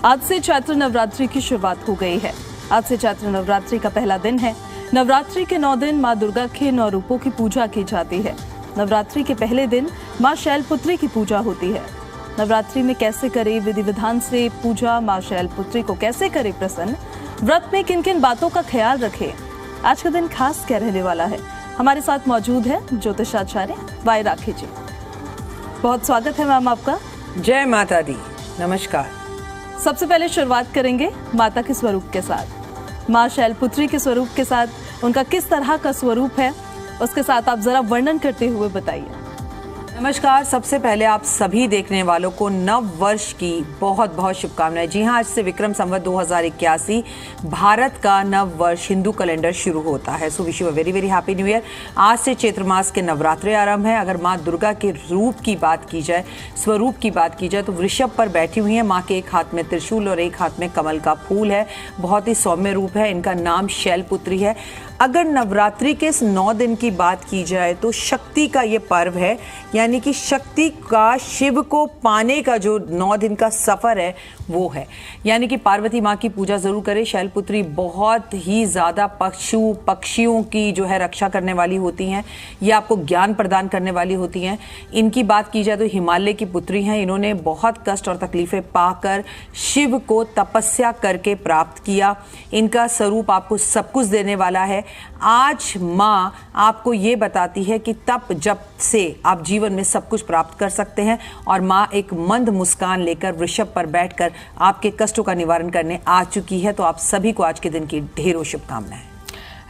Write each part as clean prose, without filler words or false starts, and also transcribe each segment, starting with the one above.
आज से चैत्र नवरात्रि की शुरुआत हो गई है। आज से चैत्र नवरात्रि का पहला दिन है। नवरात्रि के 9 दिन माँ दुर्गा के 9 रूपों की पूजा की जाती है। नवरात्रि के पहले दिन माँ शैलपुत्री की पूजा होती है। नवरात्रि में कैसे करें विधि विधान से पूजा, माँ शैलपुत्री को कैसे करें प्रसन्न, व्रत में किन किन बातों का ख्याल रखें, आज का दिन खास क्या रहने वाला है। हमारे साथ मौजूद है ज्योतिषाचार्य वाई राखी जी। बहुत स्वागत है मैम आपका। जय माता दी, नमस्कार। सबसे पहले शुरुआत करेंगे माता के स्वरूप के साथ, माँ शैलपुत्री के स्वरूप के साथ। उनका किस तरह का स्वरूप है उसके साथ आप जरा वर्णन करते हुए बताइए। नमस्कार। सबसे पहले आप सभी देखने वालों को नव वर्ष की बहुत बहुत शुभकामनाएं। जी हाँ, आज से विक्रम संवत 2081 भारत का नव वर्ष हिंदू कैलेंडर शुरू होता है। So wish you a very very happy new year. आज से चैत्र मास के नवरात्रे आरंभ है। अगर माँ दुर्गा के रूप की बात की जाए, स्वरूप की बात की जाए, तो वृषभ पर बैठी हुई है। माँ के एक हाथ में त्रिशूल और एक हाथ में कमल का फूल है। बहुत ही सौम्य रूप है। इनका नाम शैलपुत्री है। अगर नवरात्रि के इस 9 दिन की बात की जाए तो शक्ति का ये पर्व है, यानी कि शक्ति का, शिव को पाने का जो 9 दिन का सफर है वो है। यानी कि पार्वती माँ की पूजा जरूर करें। शैलपुत्री बहुत ही ज्यादा पक्षियों की जो है रक्षा करने वाली होती हैं। ये आपको ज्ञान प्रदान करने वाली होती हैं। इनकी बात की जाए तो हिमालय की पुत्री हैं। इन्होंने बहुत कष्ट और तकलीफें पाकर शिव को तपस्या करके प्राप्त किया। इनका स्वरूप आपको सब कुछ देने वाला है। आज माँ आपको ये बताती है कि तप जप से आप जीवन में सब कुछ प्राप्त कर सकते हैं। और माँ एक मंद मुस्कान लेकर वृषभ पर बैठकर आपके कष्टों का निवारण करने आ चुकी है। तो आप सभी को आज के दिन की ढेरों शुभकामनाएं।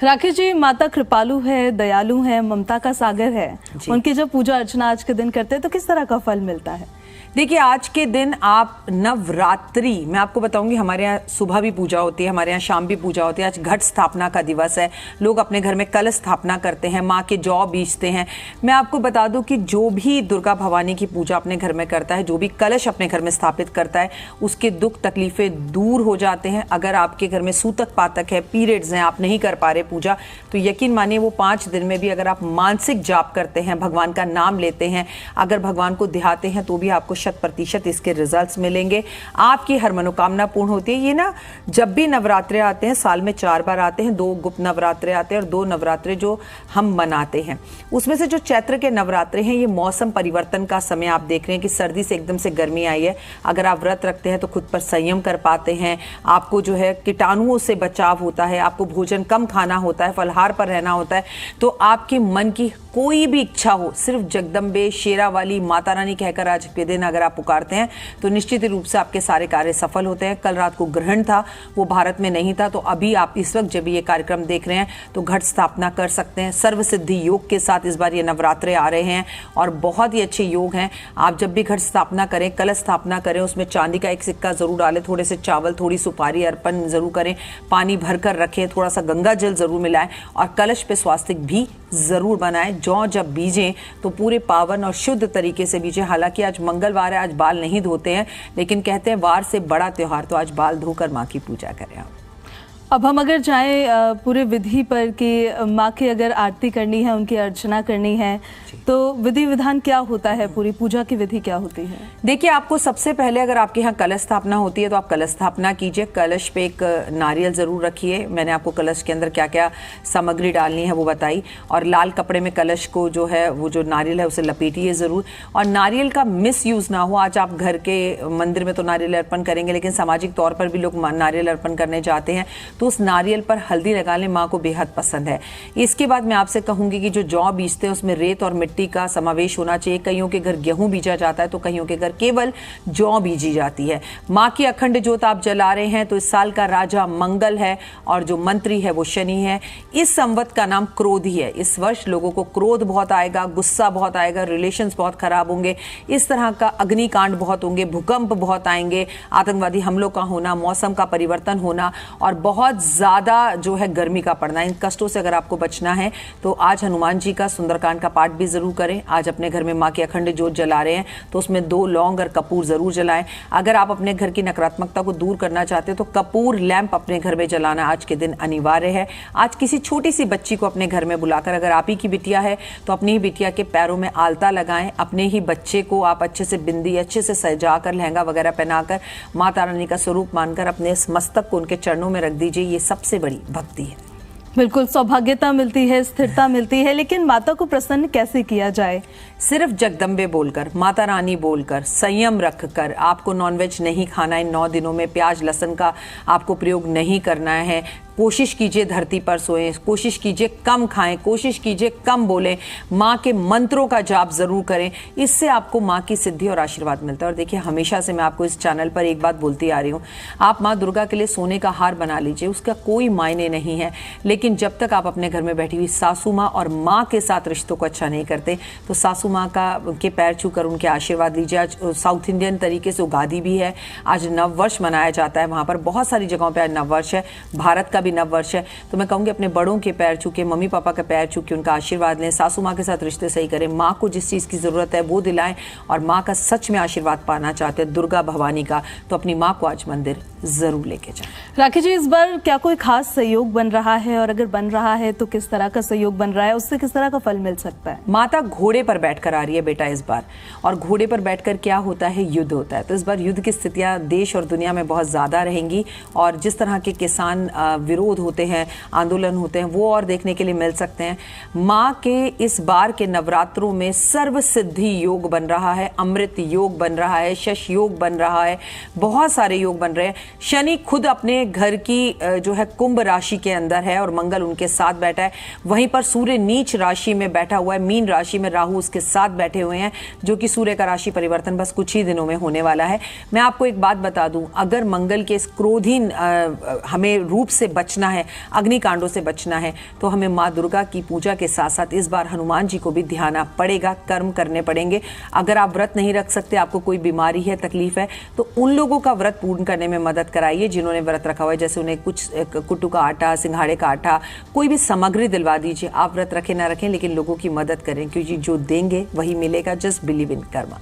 राकेश जी, माता कृपालु है, दयालु है, ममता का सागर है। उनकी जब पूजा अर्चना आज के दिन करते हैं तो किस तरह का फल मिलता है? देखिए, आज के दिन आप नवरात्रि, मैं आपको बताऊंगी, हमारे यहाँ सुबह भी पूजा होती है, हमारे यहाँ शाम भी पूजा होती है। आज घट स्थापना का दिवस है। लोग अपने घर में कलश स्थापना करते हैं, माँ के जौ बीजते हैं। मैं आपको बता दूं कि जो भी दुर्गा भवानी की पूजा अपने घर में करता है, जो भी कलश अपने घर में स्थापित करता है, उसके दुख तकलीफें दूर हो जाते हैं। अगर आपके घर में सूतक पातक है, पीरियड्स हैं, आप नहीं कर पा रहे पूजा, तो यकीन मानिए वो 5 दिन में भी अगर आप मानसिक जाप करते हैं, भगवान का नाम लेते हैं, अगर भगवान को ध्याते हैं, तो भी आपको 100% इसके रिजल्ट्स मिलेंगे। आपकी हर मनोकामना पूर्ण होती है। ये ना, जब भी नवरात्रे आते हैं, साल में 4 बार आते हैं। 2 गुप्त नवरात्रे आते हैं और 2 नवरात्रे जो हम मनाते हैं। उसमें से जो चैत्र के नवरात्रे हैं, ये मौसम परिवर्तन का समय। आप देख रहे हैं कि सर्दी से एकदम से गर्मी आई है। अगर आप व्रत रखते हैं तो खुद पर संयम कर पाते हैं। आपको जो है कीटाणुओं से बचाव होता है। आपको भोजन कम खाना होता है, फलाहार पर रहना होता है। तो आपके मन की कोई भी इच्छा हो, सिर्फ जगदम्बे, शेरावाली, माता रानी कहकर आज के दिन अगर आप पुकारते हैं तो निश्चित रूप से आपके सारे कार्य सफल होते हैं। कल रात को ग्रहण था, वो भारत में नहीं था, तो अभी आप इस वक्त जब ये कार्यक्रम देख रहे हैं तो घट स्थापना कर सकते हैं। सर्व सिद्धि योग के साथ इस बार ये नवरात्रे आ रहे हैं और बहुत ही अच्छे योग हैं। आप जब भी घट स्थापना करें, कलश स्थापना करें, उसमें चांदी का एक सिक्का जरूर डालें, थोड़े से चावल, थोड़ी सुपारी अर्पण जरूर करें, पानी भरकर रखें, थोड़ा सा गंगा जल जरूर मिलाएं और कलश पे स्वास्तिक भी जरूर बनाएं। जौ जब बीजें तो पूरे पावन और शुद्ध तरीके से बीजें। हालांकि आज मंगलवार है, आज बाल नहीं धोते हैं, लेकिन कहते हैं वार से बड़ा त्योहार, तो आज बाल धोकर माँ की पूजा करें आप। अब हम अगर जाएं पूरे विधि पर कि माँ की अगर आरती करनी है, उनकी अर्चना करनी है, तो विधि विधान क्या होता है, पूरी पूजा की विधि क्या होती है? देखिए, आपको सबसे पहले अगर आपके यहाँ कलश स्थापना होती है तो आप कलश स्थापना कीजिए। कलश पे एक नारियल जरूर रखिए। मैंने आपको कलश के अंदर क्या क्या सामग्री डालनी है वो बताई। और लाल कपड़े में कलश को जो है, वो जो नारियल है उसे लपेटिए जरूर। और नारियल का मिस यूज ना हो। आज आप घर के मंदिर में तो नारियल अर्पण करेंगे, लेकिन सामाजिक तौर पर भी लोग नारियल अर्पण करने जाते हैं, तो उस नारियल पर हल्दी लगा लें। माँ को बेहद पसंद है। इसके बाद मैं आपसे कहूंगी कि जो जौ बीजते हैं उसमें रेत और मिट्टी का समावेश होना चाहिए। कईयों के घर गेहूं बीजा जाता है तो कईयों के घर केवल जौ बीजी जाती है। माँ की अखंड ज्योत आप जला रहे हैं तो इस साल का राजा मंगल है और जो मंत्री है वो शनि है। इस संवत का नाम क्रोधी है। इस वर्ष लोगों को क्रोध बहुत आएगा, गुस्सा बहुत आएगा, रिलेशंस बहुत खराब होंगे, इस तरह का अग्निकांड बहुत होंगे, भूकंप बहुत आएंगे, आतंकवादी हमलों का होना, मौसम का परिवर्तन होना और बहुत बहुत ज़्यादा जो है गर्मी का पड़ना, इन कष्टों से अगर आपको बचना है तो आज हनुमान जी का सुंदरकांड का पाठ भी ज़रूर करें। आज अपने घर में माँ की अखंड ज्योत जला रहे हैं तो उसमें 2 लौंग और कपूर ज़रूर जलाएं। अगर आप अपने घर की नकारात्मकता को दूर करना चाहते हैं तो कपूर लैंप अपने घर में जलाना आज के दिन अनिवार्य है। आज किसी छोटी सी बच्ची को अपने घर में बुलाकर, अगर आप ही की बिटिया है तो अपनी ही बिटिया के पैरों में आलता लगाएं। अपने ही बच्चे को आप अच्छे से बिंदी अच्छे से सजाकर लहंगा वगैरह पहनाकर माता रानी का स्वरूप मानकर अपने मस्तक को उनके चरणों में रख दीजिए। ये सबसे बड़ी भक्ति है। बिल्कुल, सौभाग्यता मिलती है, स्थिरता मिलती है। लेकिन माता को प्रसन्न कैसे किया जाए? सिर्फ जगदम्बे बोलकर, माता रानी बोलकर, संयम रखकर। आपको नॉनवेज नहीं खाना है 9 दिनों में, प्याज लहसुन का आपको प्रयोग नहीं करना है। कोशिश कीजिए धरती पर सोएं, कोशिश कीजिए कम खाएं, कोशिश कीजिए कम बोलें, माँ के मंत्रों का जाप जरूर करें। इससे आपको माँ की सिद्धि और आशीर्वाद मिलता है। और देखिए, हमेशा से मैं आपको इस चैनल पर एक बात बोलती आ रही हूँ, आप माँ दुर्गा के लिए सोने का हार बना लीजिए, उसका कोई मायने नहीं है। लेकिन जब तक आप अपने घर में बैठी हुई सासू माँ और माँ के साथ रिश्तों को अच्छा नहीं करते तो सासू माँ के पैर छूकर उनके आशीर्वाद लीजिए। आज साउथ इंडियन तरीके से उगादी भी है, आज नववर्ष मनाया जाता है, वहाँ पर बहुत सारी जगहों पर आज नववर्ष है, भारत का भी नववर्ष है। तो मैं कहूँगी अपने बड़ों के पैर छू के, मम्मी पापा के पैर छू के उनका आशीर्वाद लें, सासू माँ के साथ रिश्ते सही करें, माँ को जिस चीज़ की ज़रूरत है वो दिलाएं। और माँ का सच में आशीर्वाद पाना चाहते हैं, दुर्गा भवानी का, तो अपनी माँ को आज मंदिर जरूर लेके जाएं। राखी जी, इस बार क्या कोई खास सहयोग बन रहा है, और अगर बन रहा है तो किस तरह का सहयोग बन रहा है, उससे किस तरह का फल मिल सकता है? माता घोड़े पर बैठकर आ रही है बेटा इस बार, और घोड़े पर बैठकर क्या होता है, युद्ध होता है। तो इस बार युद्ध की स्थितियां देश और दुनिया में बहुत ज्यादा रहेंगी, और जिस तरह के किसान विरोध होते हैं, आंदोलन होते हैं, वो और देखने के लिए मिल सकते हैं। माँ के इस बार के नवरात्रों में सर्व सिद्धि योग बन रहा है, अमृत योग बन रहा है, शश योग बन रहा है, बहुत सारे योग बन रहे हैं। शनि खुद अपने घर की जो है कुंभ राशि के अंदर है और मंगल उनके साथ बैठा है। वहीं पर सूर्य नीच राशि में बैठा हुआ है, मीन राशि में राहु उसके साथ बैठे हुए हैं, जो कि सूर्य का राशि परिवर्तन बस कुछ ही दिनों में होने वाला है। मैं आपको एक बात बता दूं, अगर मंगल के इस क्रोधीन हमें रूप से बचना है, अग्निकांडों से बचना है, तो हमें माँ दुर्गा की पूजा के साथ साथ इस बार हनुमान जी को भी ध्याना पड़ेगा, कर्म करने पड़ेंगे। अगर आप व्रत नहीं रख सकते, आपको कोई बीमारी है, तकलीफ है, तो उन लोगों का व्रत पूर्ण करने में मदद कराइए जिन्होंने व्रत रखा हुआ है। जैसे उन्हें कुछ कुट्टू का आटा, सिंघाड़े का आटा, कोई भी सामग्री दिलवा दीजिए। आप व्रत रखें ना रखें, लेकिन लोगों की मदद करें, क्योंकि जो देंगे वही मिलेगा। Just believe in Karma.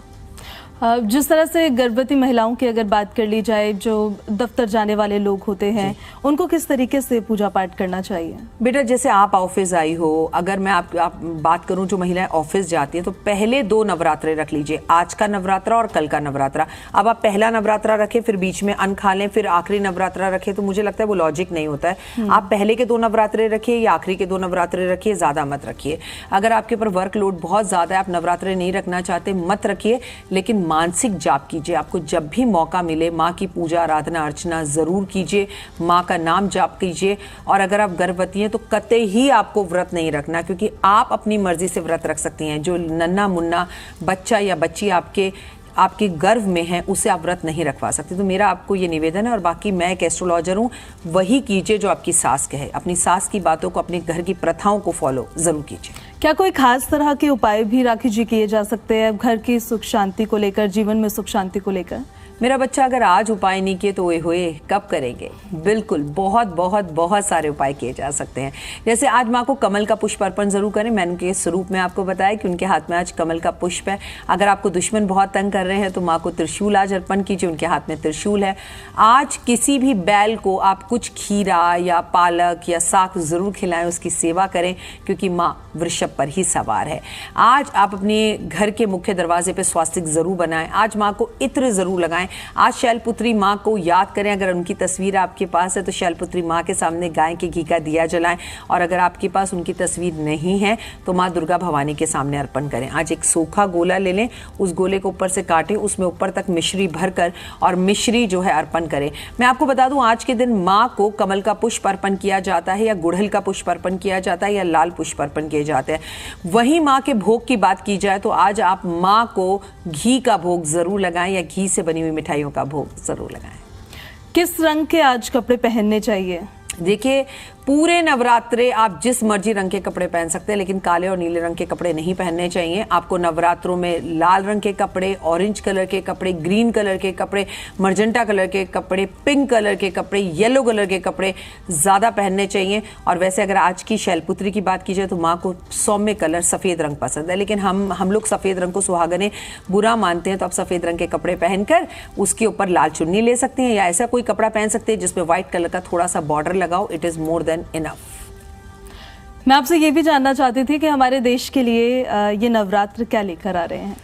जिस तरह से गर्भवती महिलाओं की अगर बात कर ली जाए, जो दफ्तर जाने वाले लोग होते हैं, उनको किस तरीके से पूजा पाठ करना चाहिए? बेटा, जैसे आप ऑफिस आई हो, अगर मैं आप बात करूं, जो महिलाएं ऑफिस जाती हैं तो पहले 2 नवरात्रे रख लीजिए, आज का नवरात्रा और कल का नवरात्रा। अब आप पहला नवरात्रा रखें, फिर बीच में अन्न खा लें, फिर आखिरी नवरात्रा रखें, तो मुझे लगता है वो लॉजिक नहीं होता है। आप पहले के 2 नवरात्रे रखिए या आखिरी के 2 नवरात्रे रखिए, ज्यादा मत रखिए। अगर आपके ऊपर वर्कलोड बहुत ज्यादा है, आप नवरात्रे नहीं रखना चाहते, मत रखिए, लेकिन मानसिक जाप कीजिए। आपको जब भी मौका मिले माँ की पूजा, आराधना, अर्चना जरूर कीजिए, माँ का नाम जाप कीजिए। और अगर आप गर्भवती हैं तो कतई ही आपको व्रत नहीं रखना, क्योंकि आप अपनी मर्जी से व्रत रख सकती हैं। जो नन्हा मुन्ना बच्चा या बच्ची आपके गर्भ में है, उसे आप व्रत नहीं रखवा सकते। तो मेरा आपको ये निवेदन है। और बाकी मैं एक एस्ट्रोलॉजर हूँ, वही कीजिए जो आपकी सास कहे। अपनी सास की बातों को, अपने घर की प्रथाओं को फॉलो जरूर कीजिए। क्या कोई खास तरह के उपाय भी राखी जी किए जा सकते हैं घर की सुख शांति को लेकर, जीवन में सुख शांति को लेकर? मेरा बच्चा, अगर आज उपाय नहीं किए तो ओए होए कब करेंगे? बिल्कुल, बहुत बहुत बहुत सारे उपाय किए जा सकते हैं। जैसे आज माँ को कमल का पुष्प अर्पण जरूर करें। मैंने उनके स्वरूप में आपको बताया कि उनके हाथ में आज कमल का पुष्प है। अगर आपको दुश्मन बहुत तंग कर रहे हैं तो माँ को त्रिशूल आज अर्पण कीजिए, उनके हाथ में त्रिशूल है। आज किसी भी बैल को आप कुछ खीरा या पालक या साग जरूर खिलाएं, उसकी सेवा करें, क्योंकि माँ वृषभ पर ही सवार है। आज आप अपने घर के मुख्य दरवाजे पर स्वास्तिक जरूर बनाएं। आज माँ को इत्र जरूर लगाएं। आज शैलपुत्री माँ को याद करें। अगर उनकी तस्वीर आपके पास है तो शैलपुत्री माँ के सामने गाय के घी का दिया जलाएं। और अगर आपके पास उनकी तस्वीर नहीं है तो माँ दुर्गा भवानी के सामने अर्पण करें। आज एक सूखा गोला ले लें, उस गोले को ऊपर से काटें, उसमें ऊपर तक मिश्री भरकर और मिश्री जो है अर्पण करें। मैं आपको बता दूं, आज के दिन माँ को कमल का पुष्प अर्पण किया जाता है, या गुड़हल का पुष्प अर्पण किया जाता है, या लाल पुष्प अर्पण किए जाते हैं। वहीं माँ के भोग की बात की जाए तो आज आप माँ को घी का भोग जरूर लगाएं, या घी से बनी हुई मिठाइयों का भोग जरूर लगाएं। किस रंग के आज कपड़े पहनने चाहिए? देखिए, पूरे नवरात्रे आप जिस मर्जी रंग के कपड़े पहन सकते हैं, लेकिन काले और नीले रंग के कपड़े नहीं पहनने चाहिए। आपको नवरात्रों में लाल रंग के कपड़े, ऑरेंज कलर के कपड़े, ग्रीन कलर के कपड़े, मर्जेंटा कलर के कपड़े, पिंक कलर के कपड़े, येलो कलर के कपड़े ज़्यादा पहनने चाहिए। और वैसे अगर आज की शैलपुत्री की बात की जाए तो माँ को सौम्य कलर सफ़ेद रंग पसंद है, लेकिन हम लोग सफ़ेद रंग को सुहागने बुरा मानते हैं, तो आप सफ़ेद रंग के कपड़े पहनकर उसके ऊपर लाल चुन्नी ले सकते हैं, या ऐसा कोई कपड़ा पहन सकते हैं जिसमें व्हाइट कलर का थोड़ा सा बॉर्डर लगाओ। It is more than enough. मैं आपसे ये भी जानना चाहती थी कि हमारे देश के लिए ये नवरात्र क्या लेकर आ रहे हैं।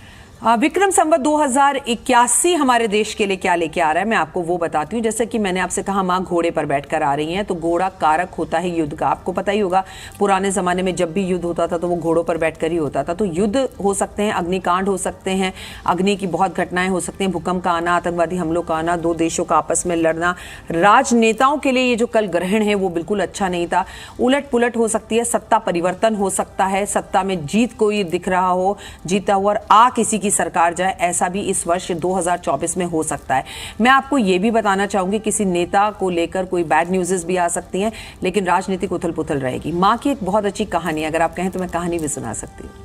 विक्रम संवत 2081 हमारे देश के लिए क्या लेके आ रहा है, मैं आपको वो बताती हूँ। जैसे कि मैंने आपसे कहा, माँ घोड़े पर बैठकर आ रही हैं, तो घोड़ा कारक होता है युद्ध का। आपको पता ही होगा, पुराने जमाने में जब भी युद्ध होता था तो वो घोड़ों पर बैठकर ही होता था। तो युद्ध हो सकते हैं, अग्निकांड हो सकते हैं, अग्नि की बहुत घटनाएं हो सकती हैं, भूकंप का आना, आतंकवादी हमलों का आना, दो देशों का आपस में लड़ना। राजनेताओं के लिए ये जो कल ग्रहण है वो बिल्कुल अच्छा नहीं था। उलट पुलट हो सकती है, सत्ता परिवर्तन हो सकता है, सत्ता में जीत कोई दिख रहा हो, जीता हुआ और किसी की सरकार जाए, ऐसा भी इस वर्ष 2024 में हो सकता है। मैं आपको यह भी बताना चाहूंगी, किसी नेता को लेकर कोई बैड न्यूज़ भी आ सकती हैं, लेकिन राजनीतिक उथल पुथल रहेगी। माँ की एक बहुत अच्छी कहानी, अगर आप कहें तो मैं कहानी भी सुना सकती हूँ।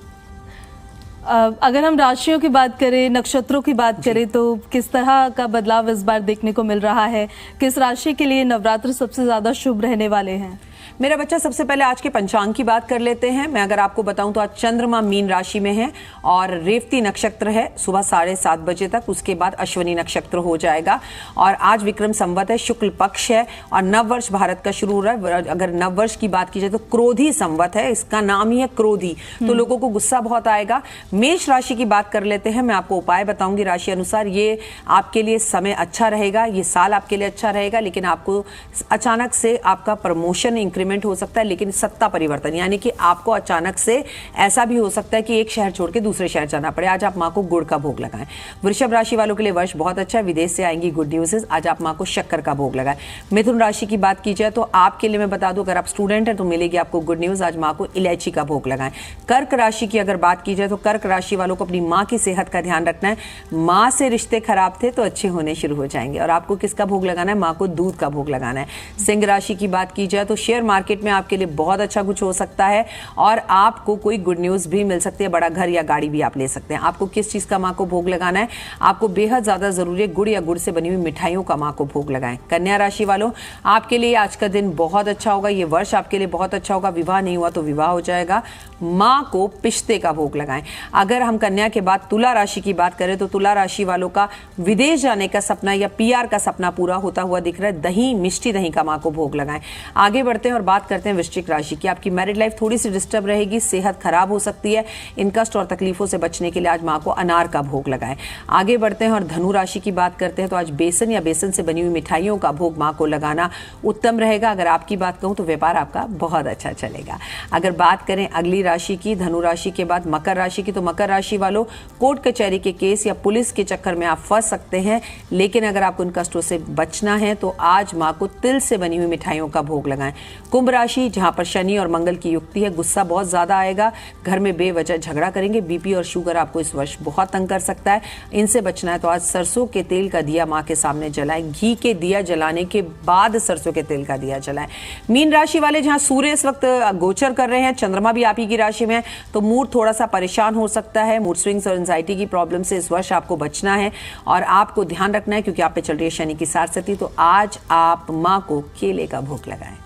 अगर हम राशियों की बात करें, नक्षत्रों की बात करें, तो किस तरह का बदलाव इस बार देखने को मिल रहा है? किस राशि के लिए नवरात्र सबसे ज्यादा शुभ रहने वाले हैं? मेरा बच्चा, सबसे पहले आज के पंचांग की बात कर लेते हैं। मैं अगर आपको बताऊं तो आज चंद्रमा मीन राशि में है और रेवती नक्षत्र है सुबह 7:30 बजे तक, उसके बाद अश्विनी नक्षत्र हो जाएगा। और आज विक्रम संवत है, शुक्ल पक्ष है और नववर्ष भारत का शुरू हो रहा है। अगर नववर्ष की बात की जाए तो क्रोधी संवत है, इसका नाम ही है क्रोधी, तो लोगों को गुस्सा बहुत आएगा। मेष राशि की बात कर लेते हैं। मैं आपको उपाय बताऊंगी राशि अनुसार। ये आपके लिए समय अच्छा रहेगा, ये साल आपके लिए अच्छा रहेगा, लेकिन आपको अचानक से आपका प्रमोशन इंक्रीमेंट हो सकता है, लेकिन सत्ता परिवर्तन, यानी कि आपको अचानक से ऐसा भी हो सकता है कि एक शहर छोड़ के दूसरे शहर जाना पड़े। आज आप माँ को गुड़ का भोग लगाएं। वृषभ राशि वालों के लिए वर्ष बहुत अच्छा है, विदेश से आएंगी गुड न्यूज़। आज आप माँ को शक्कर का भोग लगाएं। मिथुन राशि की बात की जाए तो आपके लिए मैं बता दूं, अगर आप स्टूडेंट हैं तो मिलेगी आपको गुड न्यूज़, आज माँ को इलायची का भोग लगाएं। कर्क राशि की अगर बात की जाए तो कर्क राशि वालों को अपनी माँ की सेहत का ध्यान रखना है। माँ से रिश्ते खराब थे तो अच्छे होने शुरू हो जाएंगे। और आपको किसका भोग लगाना है? माँ को दूध का भोग लगाना है। सिंह राशि की बात की जाए तो शेयर मार्केट में आपके लिए बहुत अच्छा कुछ हो सकता है और आपको कोई गुड न्यूज़ भी मिल सकती है, बड़ा घर या गाड़ी भी आप ले सकते हैं। आपको किस चीज़ का माँ को भोग लगाना है? आपको बेहद ज़्यादा ज़रूरी है गुड़ या गुड़ से बनी हुई मिठाइयों का माँ को भोग लगाएं। कन्या राशि वालों, आपके लिए आज का दिन बहुत अच्छा होगा, ये वर्ष आपके लिए बहुत अच्छा होगा। विवाह नहीं हुआ तो विवाह हो जाएगा। माँ को पिस्ते का भोग लगाएं। अगर हम कन्या के बाद तुला राशि की बात करें तो तुला राशि वालों का विदेश जाने का सपना या PR का सपना पूरा होता हुआ दिख रहा है। दही, मिष्टी दही का माँ को भोग लगाएं। आगे बढ़ते हैं और बात करते हैं वृश्चिक राशि की। आपकी मैरिड लाइफ थोड़ी सी डिस्टर्ब रहेगी, सेहत खराब हो सकती है। इनकस्ट और तकलीफों से बचने के लिए आज माँ को अनार का भोग लगाएं। आगे बढ़ते हैं और धनु राशि की बात करते हैं तो आज बेसन या बेसन से बनी हुई मिठाइयों का भोग माँ को लगाना उत्तम रहेगा। अगर आपकी बात कहूँ तो व्यापार आपका बहुत अच्छा चलेगा। अगर बात करें अगली राशि की, धनु राशि के बाद मकर राशि की, तो मकर राशि वालों कोर्ट कचहरी के केस या पुलिस के चक्कर में आप फंस सकते हैं, लेकिन अगर आपको उन कष्टों से बचना है तो आज माँ को तिल से बनी हुई मिठाइयों का भोग लगाएं। कुंभ राशि, जहां पर शनि और मंगल की युक्ति है, गुस्सा बहुत ज्यादा आएगा, घर में बेवजह झगड़ा करेंगे, BP और शुगर आपको इस वर्ष बहुत तंग कर सकता है, इनसे बचना है। तो आज सरसों के तेल का दिया माँ के सामने जलाएं। घी के दिया जलाने के बाद सरसों के तेल का दिया जलाएं। मीन राशि वाले, जहां सूर्य इस वक्त गोचर कर रहे हैं, चंद्रमा भी आप ही की राशि में है, तो मूड थोड़ा सा परेशान हो सकता है। मूड स्विंग्स और एंजाइटी की प्रॉब्लम से इस वर्ष आपको बचना है और आपको ध्यान रखना है क्योंकि आप पे चल रही है शनि की सारसती। तो आज आप माँ को केले का भोग लगाएं।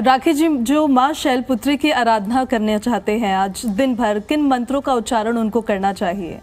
राखी जी, जो माँ शैलपुत्री की आराधना करना चाहते हैं, आज दिन भर किन मंत्रों का उच्चारण उनको करना चाहिए?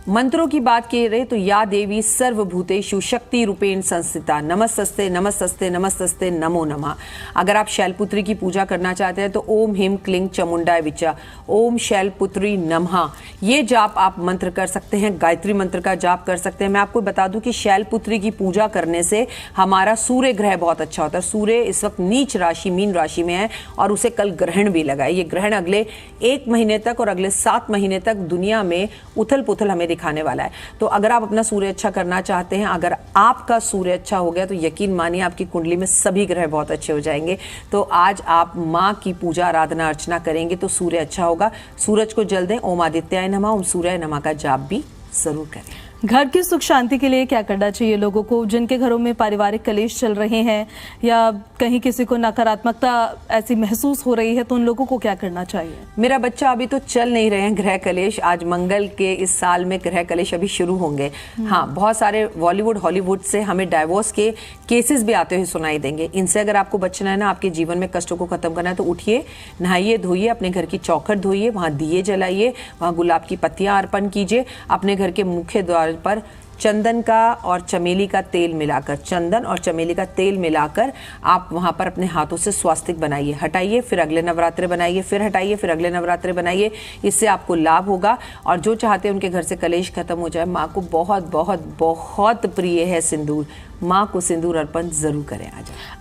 मंत्रों की बात की रहे तो या देवी सर्वभूतेषु शक्ति रूपेण संस्थिता, नमस्तस्ते नमस्तस्ते नमस्तस्ते नमो नमः। अगर आप शैलपुत्री की पूजा करना चाहते हैं तो ओम ह्रीं क्लीं चामुंडाय विचा, ओम शैलपुत्री नमः, ये जाप आप मंत्र कर सकते हैं। गायत्री मंत्र का जाप कर सकते हैं। मैं आपको बता दूं कि शैलपुत्री की पूजा करने से हमारा सूर्य ग्रह बहुत अच्छा होता है। सूर्य इस वक्त नीच राशि मीन राशि में है और उसे कल ग्रहण भी लगा है। ये ग्रहण अगले 1 महीने तक और अगले 7 महीने तक दुनिया में उथल पुथल हमें दिखाने वाला है। तो अगर आप अपना सूर्य अच्छा करना चाहते हैं, अगर आपका सूर्य अच्छा हो गया तो यकीन मानिए आपकी कुंडली में सभी ग्रह बहुत अच्छे हो जाएंगे। तो आज आप माँ की पूजा आराधना अर्चना करेंगे तो सूर्य अच्छा होगा। सूरज को जल दें, ओम आदित्याय नमः, ओम सूर्याय नमः का जाप भी जरूर करें। घर की सुख शांति के लिए क्या करना चाहिए लोगों को, जिनके घरों में पारिवारिक कलेश चल रहे हैं या कहीं किसी को नकारात्मकता ऐसी महसूस हो रही है, तो उन लोगों को क्या करना चाहिए? मेरा बच्चा, अभी तो चल नहीं रहे हैं ग्रह कलेश। आज मंगल के इस साल में ग्रह कलेश अभी शुरू होंगे। हाँ, बहुत सारे बॉलीवुड हॉलीवुड से हमें डाइवोर्स के केसेस भी आते हुए सुनाई देंगे। इनसे अगर आपको बचना है ना, आपके जीवन में कष्टों को खत्म करना है, तो उठिए, नहाइए धोइए, अपने घर की चौखट धोइए, वहां दिए जलाइए, वहां गुलाब की पत्तियां अर्पण कीजिए। अपने घर के मुख्य द्वार पर चंदन का और चमेली का तेल मिलाकर, चंदन और चमेली का तेल मिलाकर आप वहां पर अपने हाथों से स्वास्तिक बनाइए, हटाइए, फिर अगले नवरात्रे बनाइए, फिर हटाइए, फिर अगले नवरात्रे बनाइए। इससे आपको लाभ होगा। और जो चाहते हैं उनके घर से कलेश खत्म हो जाए, माँ को बहुत बहुत बहुत प्रिय है सिंदूर, माँ को सिंदूर अर्पण जरूर करें।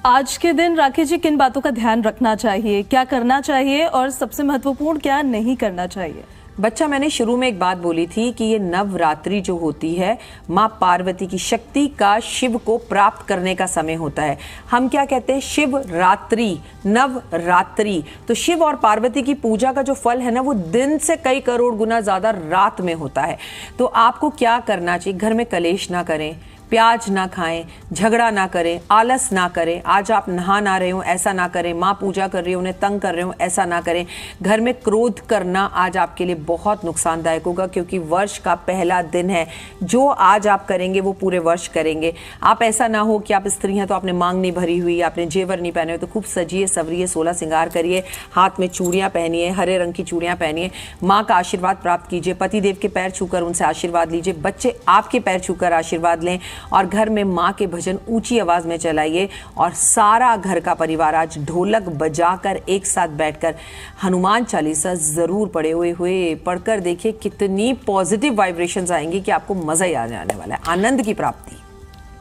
आज के दिन राखी जी किन बातों का ध्यान रखना चाहिए, क्या करना चाहिए और सबसे महत्वपूर्ण क्या नहीं करना चाहिए? बच्चा, मैंने शुरू में एक बात बोली थी कि ये नवरात्रि जो होती है, माँ पार्वती की शक्ति का शिव को प्राप्त करने का समय होता है। हम क्या कहते हैं? शिव रात्रि, नवरात्रि। तो शिव और पार्वती की पूजा का जो फल है ना, वो दिन से कई करोड़ गुना ज्यादा रात में होता है। तो आपको क्या करना चाहिए? घर में कलेश ना करें, प्याज ना खाएं, झगड़ा ना करें, आलस ना करें। आज आप नहा ना रहे हो, ऐसा ना करें। माँ पूजा कर रही हो, उन्हें तंग कर रहे हो, ऐसा ना करें। घर में क्रोध करना आज आपके लिए बहुत नुकसानदायक होगा, क्योंकि वर्ष का पहला दिन है। जो आज आप करेंगे वो पूरे वर्ष करेंगे। आप ऐसा ना हो कि आप स्त्री हैं तो आपने मांग नहीं भरी हुई, आपने जेवर नहीं पहने हुए, तो खूब सजिए सवरिए, 16 श्रृंगार करिए, हाथ में चूड़ियां पहनिए, हरे रंग की चूड़ियां पहनिए, माँ का आशीर्वाद प्राप्त कीजिए, पतिदेव के पैर छूकर उनसे आशीर्वाद लीजिए, बच्चे आपके पैर छूकर आशीर्वाद लें। और घर में माँ के भजन ऊंची आवाज में चलाइए। और सारा घर का परिवार आज ढोलक बजाकर एक साथ बैठकर हनुमान चालीसा जरूर पढ़े हुए पढ़कर देखिए, कितनी पॉजिटिव वाइब्रेशंस आएंगी कि आपको मजा ही आ जाने वाला है, आनंद की प्राप्ति।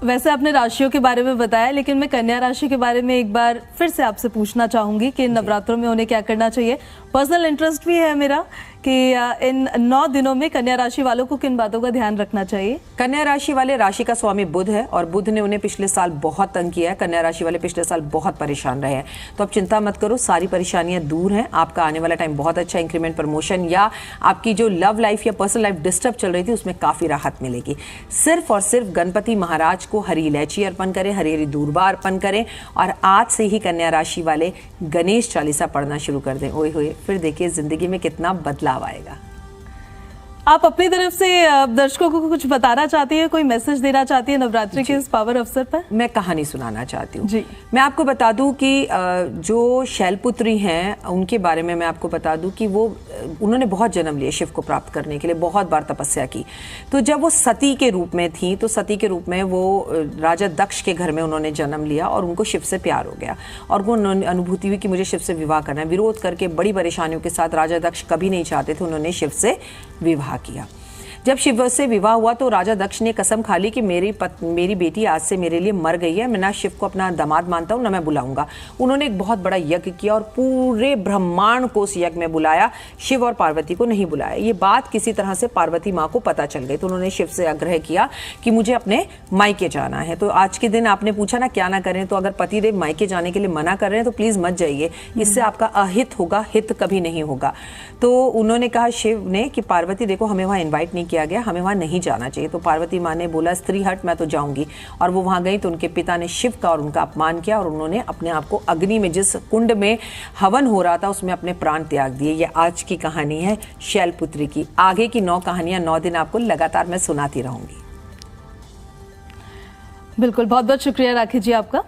वैसे आपने राशियों के बारे में बताया, लेकिन मैं कन्या राशि के बारे में एक बार फिर से आपसे पूछना चाहूंगी कि नवरात्रों में उन्हें क्या करना चाहिए। पर्सनल इंटरेस्ट भी है मेरा कि इन 9 दिनों में कन्या राशि वालों को किन बातों का ध्यान रखना चाहिए। कन्या राशि वाले, राशि का स्वामी बुध है और बुध ने उन्हें पिछले साल बहुत तंग किया है। कन्या राशि वाले पिछले साल बहुत परेशान रहे हैं, तो आप चिंता मत करो, सारी परेशानियां दूर हैं। आपका आने वाला टाइम बहुत अच्छा, इंक्रीमेंट, प्रमोशन या आपकी जो लव लाइफ या पर्सनल लाइफ डिस्टर्ब चल रही थी उसमें काफी राहत मिलेगी। सिर्फ और सिर्फ गणपति महाराज को हरी इलायची अर्पण करें, हरी हरी दूर्बा अर्पण करें और आज से ही कन्या राशि वाले गणेश चालीसा पढ़ना शुरू कर दें। ओए होए, फिर देखिए जिंदगी में कितना बदलाव आएगा। आप अपनी तरफ से दर्शकों को कुछ बताना चाहती है, कोई मैसेज देना चाहती है नवरात्रि के इस पावर अवसर पर? मैं कहानी सुनाना चाहती हूँ जी। मैं आपको बता दूं कि जो शैलपुत्री हैं उनके बारे में मैं आपको बता दूं कि उन्होंने बहुत जन्म लिए शिव को प्राप्त करने के लिए, बहुत बार तपस्या की। तो जब वो सती के रूप में थी, तो सती के रूप में वो राजा दक्ष के घर में उन्होंने जन्म लिया और उनको शिव से प्यार हो गया और वो अनुभूति हुई कि मुझे शिव से विवाह करना है। विरोध करके बड़ी परेशानियों के साथ राजा दक्ष कभी नहीं चाहते थे, उन्होंने शिव से विवाह किया। जब शिव से विवाह हुआ तो राजा दक्ष ने कसम खा ली कि मेरी बेटी आज से मेरे लिए मर गई है, मैं ना शिव को अपना दामाद मानता हूं ना मैं बुलाऊंगा। उन्होंने एक बहुत बड़ा यज्ञ किया और पूरे ब्रह्मांड को उस यज्ञ में बुलाया, शिव और पार्वती को नहीं बुलाया। ये बात किसी तरह से पार्वती माँ को पता चल गई, तो उन्होंने शिव से आग्रह किया कि मुझे अपने मायके जाना है। तो आज के दिन आपने पूछा ना क्या ना करें, तो अगर पतिदेव मायके जाने के लिए मना कर रहे हैं तो प्लीज मत जाइए, इससे आपका अहित होगा, हित कभी नहीं होगा। तो उन्होंने कहा शिव ने कि पार्वती देखो, हमें वहां इन्वाइट नहीं किया गया, हमें वहां नहीं जाना चाहिए। तो पार्वती माँ ने बोला स्त्री हट, मैं तो जाऊंगी। और वो वहां गई तो उनके पिता ने शिव का और उनका अपमान किया और उन्होंने अपने आप को अग्नि में, जिस कुंड में हवन हो रहा था, उसमें अपने प्राण त्याग दिए। ये आज की कहानी है शैलपुत्री की। आगे की 9 कहानियां 9 दिन आपको लगातार मैं सुनाती रहूंगी। बिल्कुल, बहुत बहुत शुक्रिया राखी जी आपका।